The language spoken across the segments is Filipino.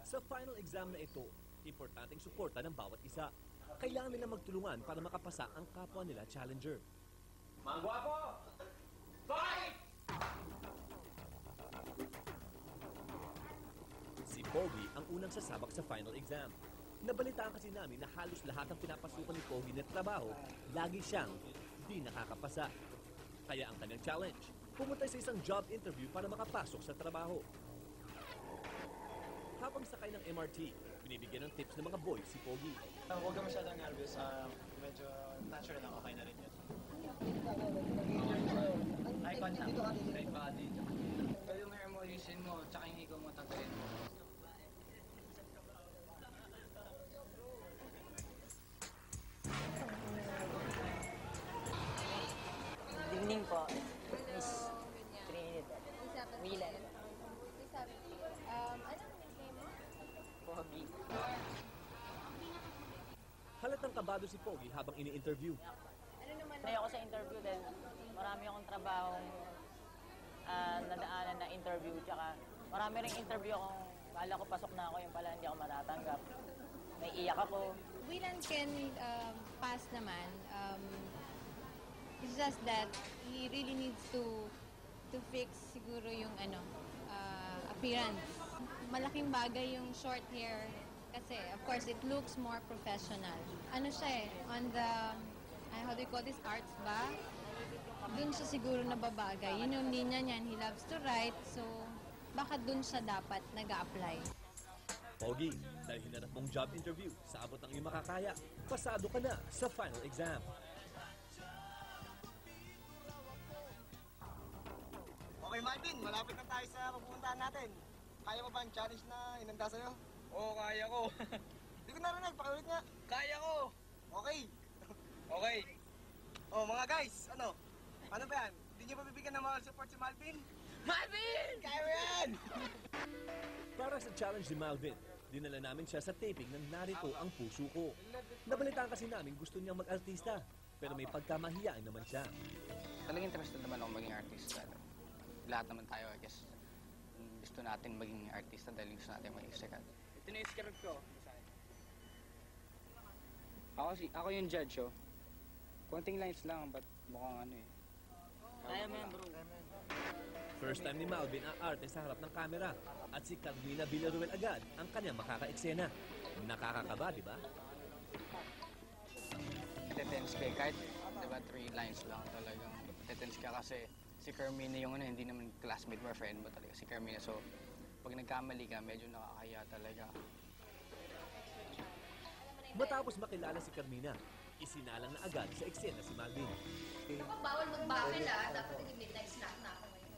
Sa final exam na ito, importanteng suporta ng bawat isa. Kailangan nila magtulungan para makapasa ang kapwa nila challenger. Mga gwapo! Fight! Si Pogi ang unang sasabak sa final exam. Nabalitaan kasi namin na halos lahat ng pinapasukan ni Pogi na trabaho, lagi siyang di nakakapasa. Kaya ang kanyang challenge, pumunta sa isang job interview para makapasok sa trabaho. Habang sakay ng MRT, binibigyan ng tips ng mga boys si Pogi. Huwag ka masyadong nervous. Medyo natural lang. Okay na rin yun. Eye contact. Right body. Pero yung hair mo, ayusin mo, tsaka yung higo mo, tanggalin mo. Good evening po, Miss Trinidad. Milan. Anong nickname mo? Pogi. Halatang kabado si Pogi habang ini-interview. Ano naman? Sanay ako sa interview din. Marami akong trabahong nadaanan na interview. Tsaka marami ring interview akong kala ko pasok na ako, yung pala hindi ako matatanggap. May iyak ako. Willan can pass naman. It's just that he really needs to fix siguro yung appearance. Malaking bagay yung short hair kasi of course it looks more professional. Ano siya on the how do you call this, arts ba? Dun siya siguro nababagay. Yun yung linya niyan, he loves to write, so baka dun siya dapat nag-a-apply. Pogi, dahil hinanap mong job interview sa abot ng iyong makakaya, pasado ka na sa final exam. Okay, Marvin. Malapit na tayo sa pupuntahan natin. Kaya mo ba ang challenge na inanda sa'yo? Oo, kaya ko. Hindi ko narinig. Pakiulit nga. Kaya ko! Okay. Okay. Oh, mga guys. Ano ba yan? Hindi niyo pa bibigyan ng moral support si Marvin? Marvin! Kaya mo yan! Para sa challenge ni Malvin, dinala namin siya sa taping ng Narito Ang Puso Ko. Nabalitaan kasi namin gusto niyang mag-artista, pero may pagkamahiyain naman siya. Talagang interested naman ako maging artista. Lahat naman tayo, I guess. Gusto natin maging artista dahil gusto natin maging sikat. Ito na yung script ko. Ako yung judge, oh. Konting lines lang, but mukhang ano eh. Kaya mo yan, bro. First time ni Malvin ang arte sa harap ng kamera at si Carmina Villaruel agad ang kanyang makaka-eksena. Nakakakaba, di ba? Detense ka kahit, diba, 3 lines lang talagang detense ka kasi si Carmina yung hindi naman classmate mo or friend mo talaga, si Carmina. So, pag nagkamali ka, medyo nakakaya talaga. Matapos makilala si Carmina, isinalang na agad sa eksena si Malvin. Kapag bawal magbakil dapat naging midnight snack na ako ngayon.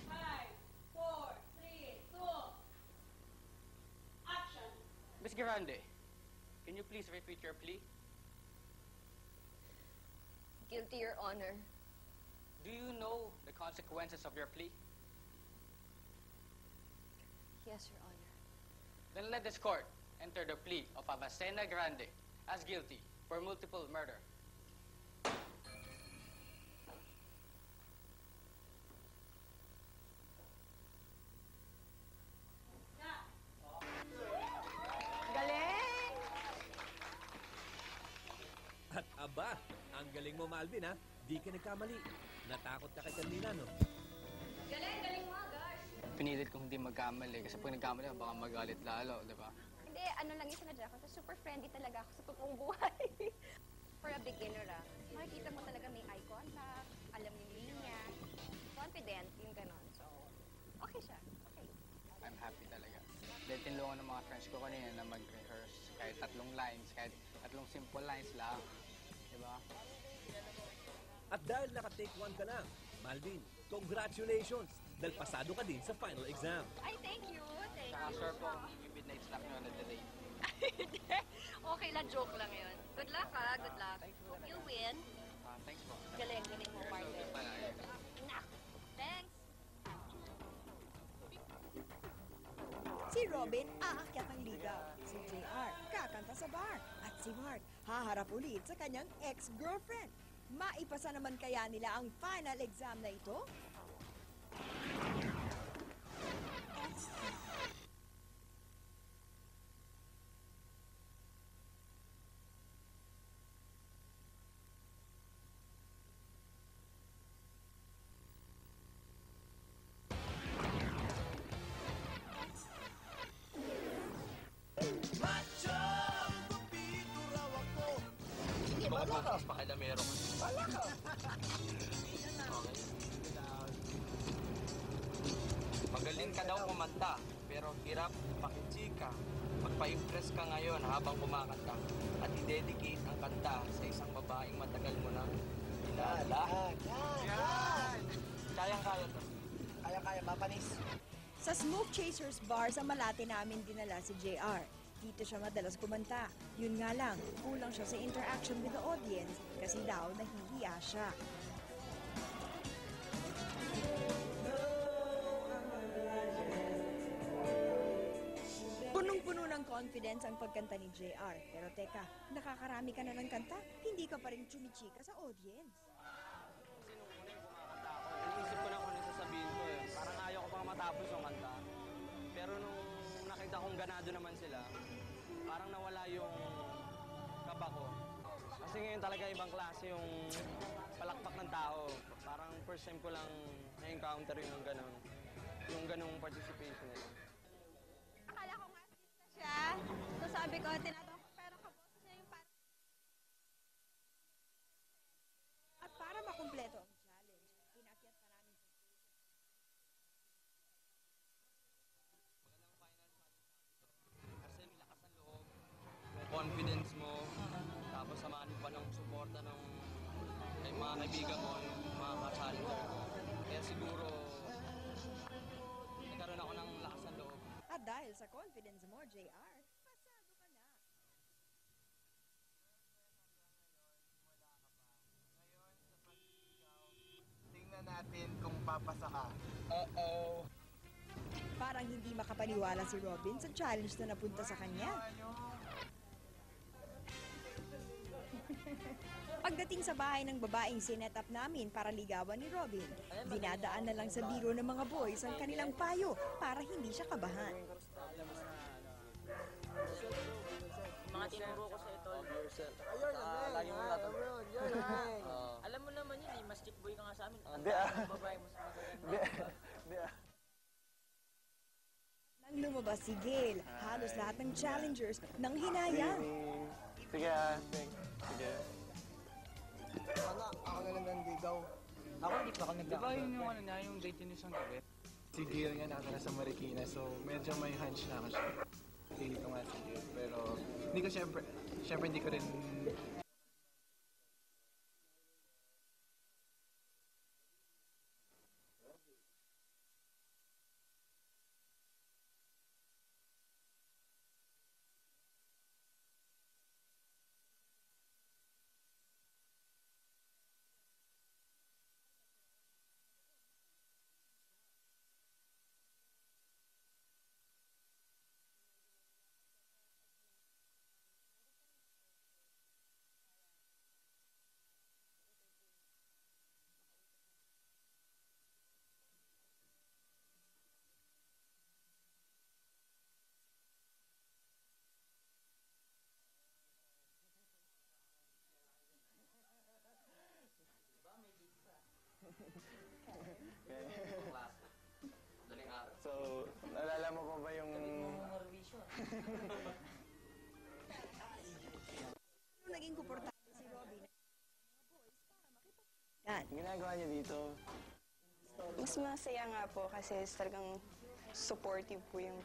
5, 4, 3, 2, action! Miss Grande, can you please repeat your plea? Guilty, Your Honor. Do you know the consequences of your plea? Yes, Your Honor. Then let this court enter the plea of Avacena Grande as guilty for multiple murder. Galing! At aba, ang galing mo Malvin ha, di ka nagkamali. Natakot ka kay Carmina, no? Galing mo, gosh! Pinilit kong hindi magkamali kasi pag nagkamali baka magalit lalo, di ba? Hindi, ano lang yung sinadya ko. Super friendly talaga ako sa totoong buhay. For a beginner, makikita mo talaga may eye contact, alam yung linya, confident, yung ganon. So, okay siya. Okay. I'm happy talaga. Dahil tinulungan ng mga friends ko kanina na mag-rehearse kahit 3 lines, kahit 3 simple lines lang. Di ba? At dahil naka-take 1 ka lang, Malvin, congratulations! Dahil pasado ka din sa final exam. Ay, thank you. Thank Saka you. sure po, yung midnight snack nyo na delay. Okay lang, joke lang yun. Good luck, ha? Good luck. Hope you win. Thanks po. Galing mo, You're so partner. good pala. Nak. Thanks. Si Robin aakyat ng ligaw. Si JR kakanta sa bar. At si Mark haharap ulit sa kanyang ex-girlfriend. Maipasa naman kaya nila ang final exam na ito? palamero ka. Wala ka! Okay. Magaling ka daw kumanta, pero hirap pakichika. Magpa-impress ka ngayon habang kumakanta at i-dedicate ang kanta sa isang babaeng matagal mo na kilala. Yan! Kayang-kaya to. Kaya-kaya, papanis. Sa Smoke Chasers Bar sa Malate namin dinala si JR. Dito siya madalas kumanta. Yun nga lang, kulang siya sa interaction with the audience kasi daw nahihiya siya. Punong-puno ng confidence ang pagkanta ni JR. Pero teka, nakakarami ka na ng kanta, hindi ka pa rin chumichika sa audience. Kasi nung una yung kumakanta ako, inisip ko na kung ano sasabihin ko eh. Parang ayaw ko pang matapos yung kanta. Pero nung nakita kong ganado naman sila, parang nawala yung kaba ko. Kasi ngayon talaga ibang klase yung palakpak ng tao. Parang first time ko lang na-encounter yung gano'n. Yung ganong participation nila. Akala ko nga artista siya. So sabi ko, tinatanong ko, pero kaboses niya yung parang... At para makumpleto ang challenge, pinakyat pa namin sa Kasi may lakas ng loob, yung confidence mo, tapos samahan mo pa ng suporta ng mga kaibigan mo, yung mga ka-challenger. Kaya siguro, nagkaroon ako ng lakas ng loob. At dahil sa confidence mo, JR, pasado ka na. Tingnan natin kung papasa ka. Parang hindi makapaniwala si Robin sa challenge na napunta sa kanya. Pagdating sa bahay ng babaeng sinet up namin para ligawan ni Robin, dinadaan na lang sa biro ng mga boys ang kanilang payo para hindi siya kabahan. Mga tinuro ko sa ito. Lagi mo natin. Alam mo naman yun, mas chick boy ka nga sa amin. Hindi ah. Babae mo sa Hindi ah. Nang lumabas si Gail, halos lahat ng challengers nang hinayang. Sige ah. Sige. Sana, ako na lang nandigaw. Ako hindi pa ako Di ba yun yung ano niya, yung date niyo isang gabi? Si Gail nga nakatira sa Marikina, so medyo may hunch na ako siya. Dito nga si Gail, pero hindi ko syempre hindi ko rin So, naalala mo pa ba yung... Naging komportable si Robin. Yan. Ginagawa niya dito? Mas masaya nga po kasi talagang supportive po yung